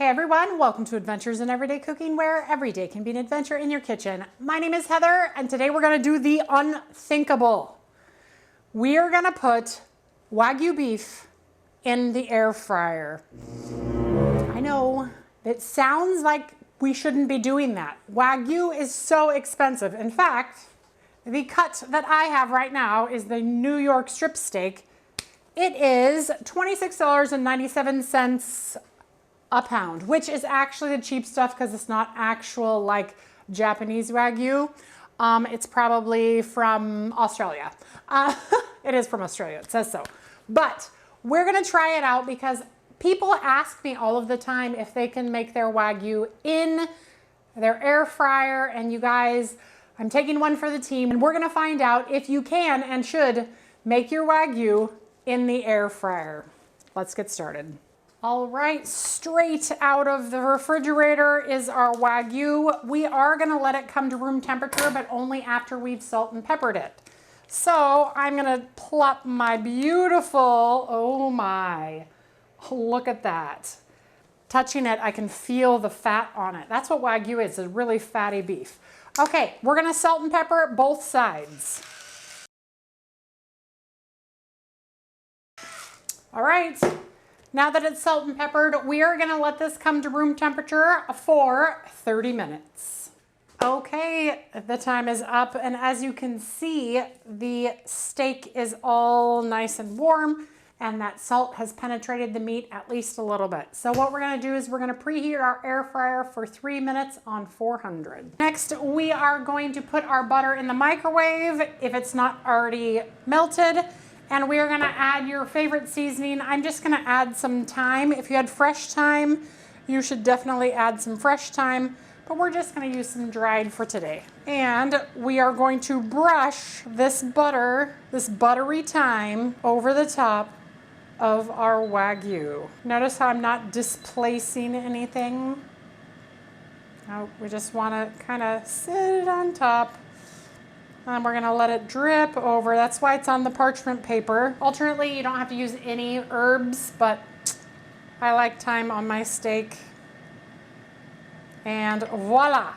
everyone, welcome to Adventures in Everyday Cooking, where every day can be an adventure in your kitchen. My name is Heather, and today we're gonna do the unthinkable. We are gonna put Wagyu beef in the air fryer. I know, it sounds like we shouldn't be doing that. Wagyu is so expensive. In fact, the cut that I have right now is the New York strip steak. It is $26.97 a pound, which is actually the cheap stuff because it's not actual like Japanese Wagyu. It's probably from Australia. It is from Australia, it says so. But we're gonna try it out because people ask me all of the time if they can make their Wagyu in their air fryer. And you guys, I'm taking one for the team and we're gonna find out if you can and should make your Wagyu in the air fryer. Let's get started. All right, straight out of the refrigerator is our Wagyu. We are gonna let it come to room temperature, but only after we've salt and peppered it. So I'm gonna plop my beautiful, oh my, look at that. Touching it, I can feel the fat on it. That's what Wagyu is, a really fatty beef. Okay, we're gonna salt and pepper both sides. All right. Now that it's salt and peppered, we are gonna let this come to room temperature for 30 minutes. Okay, the time is up, and as you can see, the steak is all nice and warm, and that salt has penetrated the meat at least a little bit. So what we're gonna do is we're gonna preheat our air fryer for 3 minutes on 400. Next, we are going to put our butter in the microwave if it's not already melted. And we are gonna add your favorite seasoning. I'm just gonna add some thyme. If you had fresh thyme, you should definitely add some fresh thyme, but we're just gonna use some dried for today. And we are going to brush this butter, this buttery thyme, over the top of our Wagyu. Notice how I'm not displacing anything. No, we just wanna kinda sit it on top. And we're gonna let it drip over. That's why it's on the parchment paper. Alternately, you don't have to use any herbs, but I like thyme on my steak. And voila.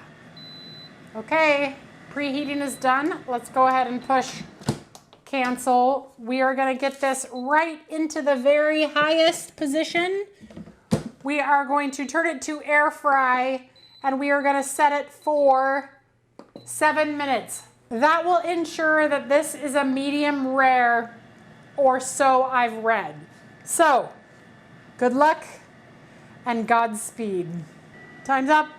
Okay, preheating is done. Let's go ahead and push cancel. We are gonna get this right into the very highest position. We are going to turn it to air fry, and we are gonna set it for 7 minutes. That will ensure that this is a medium rare, or so I've read. So, good luck and Godspeed. Time's up.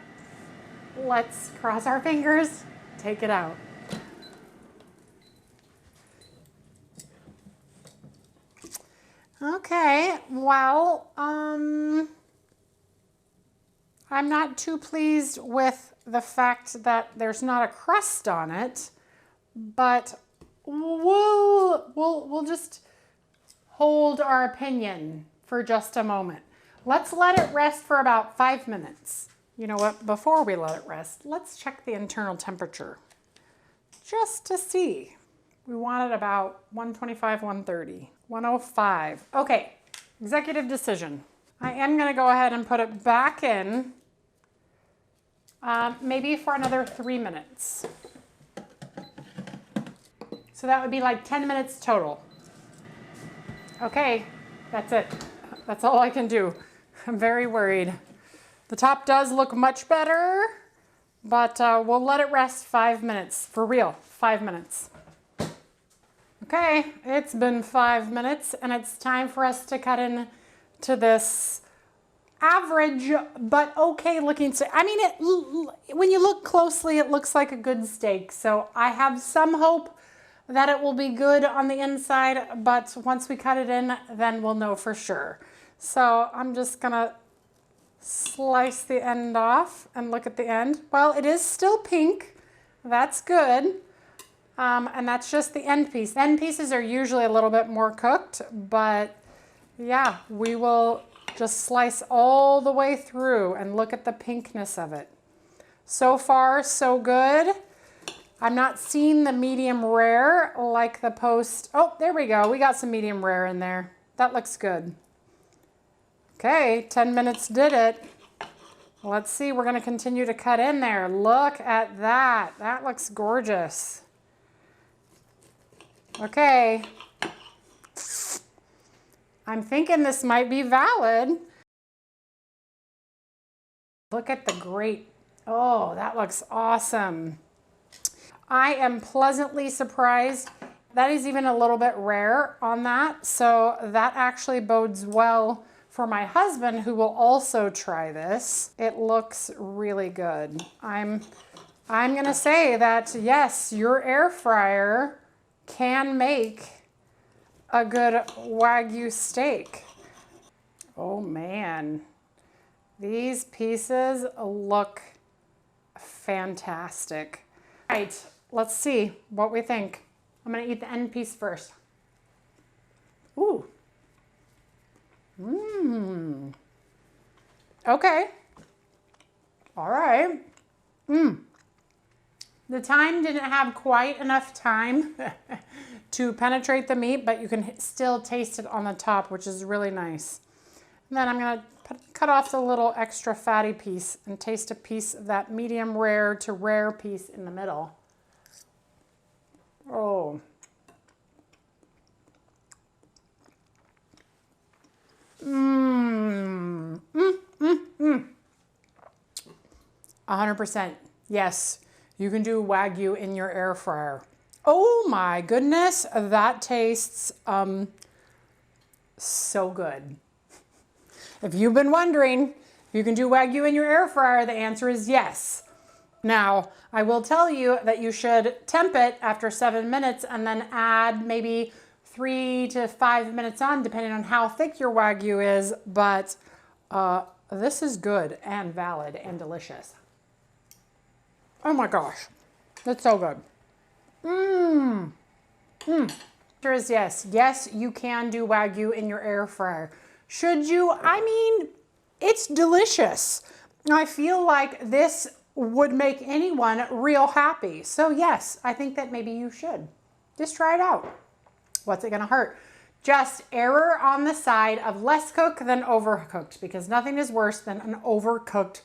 Let's cross our fingers, take it out. Okay, well, I'm not too pleased with the fact that there's not a crust on it. But we'll just hold our opinion for just a moment. Let's let it rest for about 5 minutes. You know what, before we let it rest, let's check the internal temperature just to see. We want it about 125, 130, 105. Okay, executive decision. I am gonna go ahead and put it back in, maybe for another 3 minutes. So that would be like 10 minutes total. Okay, that's it. That's all I can do. I'm very worried. The top does look much better, but we'll let it rest 5 minutes. For real, 5 minutes. Okay, it's been 5 minutes and it's time for us to cut into this average but okay looking steak. I mean, when you look closely, it looks like a good steak. So I have some hope that it will be good on the inside, but once we cut it in, then we'll know for sure. So I'm just gonna slice the end off and look at the end. Well, it is still pink. That's good. And that's just the end piece. End pieces are usually a little bit more cooked, but yeah, we will just slice all the way through and look at the pinkness of it. So far, so good. I'm not seeing the medium rare like the post. Oh, there we go. We got some medium rare in there. That looks good. Okay, 10 minutes did it. Let's see, we're gonna continue to cut in there. Look at that. That looks gorgeous. Okay. I'm thinking this might be valid. Look at the grate. Oh, that looks awesome. I am pleasantly surprised. That is even a little bit rare on that. So that actually bodes well for my husband, who will also try this. It looks really good. I'm gonna say that yes, your air fryer can make a good Wagyu steak. Oh man, these pieces look fantastic. All right, let's see what we think. I'm gonna eat the end piece first. Ooh. Mmm. Okay. All right. The thyme didn't have quite enough time to penetrate the meat, but you can still taste it on the top, which is really nice. And then I'm gonna cut off the little extra fatty piece and taste a piece of that medium rare to rare piece in the middle. Oh. 100%. Yes, you can do Wagyu in your air fryer. Oh my goodness, that tastes so good. If you've been wondering if you can do Wagyu in your air fryer, the answer is yes. Now, I will tell you that you should temp it after 7 minutes and then add maybe 3 to 5 minutes on, depending on how thick your Wagyu is, but this is good and valid and delicious. Oh my gosh, that's so good. Answer is yes. Yes, you can do Wagyu in your air fryer. Should you? I mean, it's delicious. I feel like this would make anyone real happy. So yes, I think that maybe you should. Just try it out. What's it gonna hurt? Just error on the side of less cooked than overcooked, because nothing is worse than an overcooked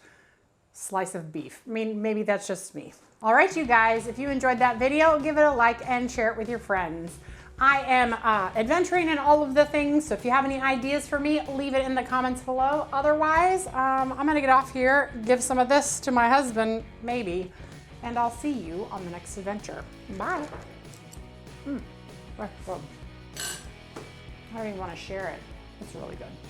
slice of beef. I mean, maybe that's just me. All right, you guys, if you enjoyed that video, give it a like and share it with your friends. I am adventuring in all of the things, so if you have any ideas for me, leave it in the comments below. Otherwise, I'm gonna get off here, give some of this to my husband, maybe, and I'll see you on the next adventure. Bye. I don't even want to share it. It's really good.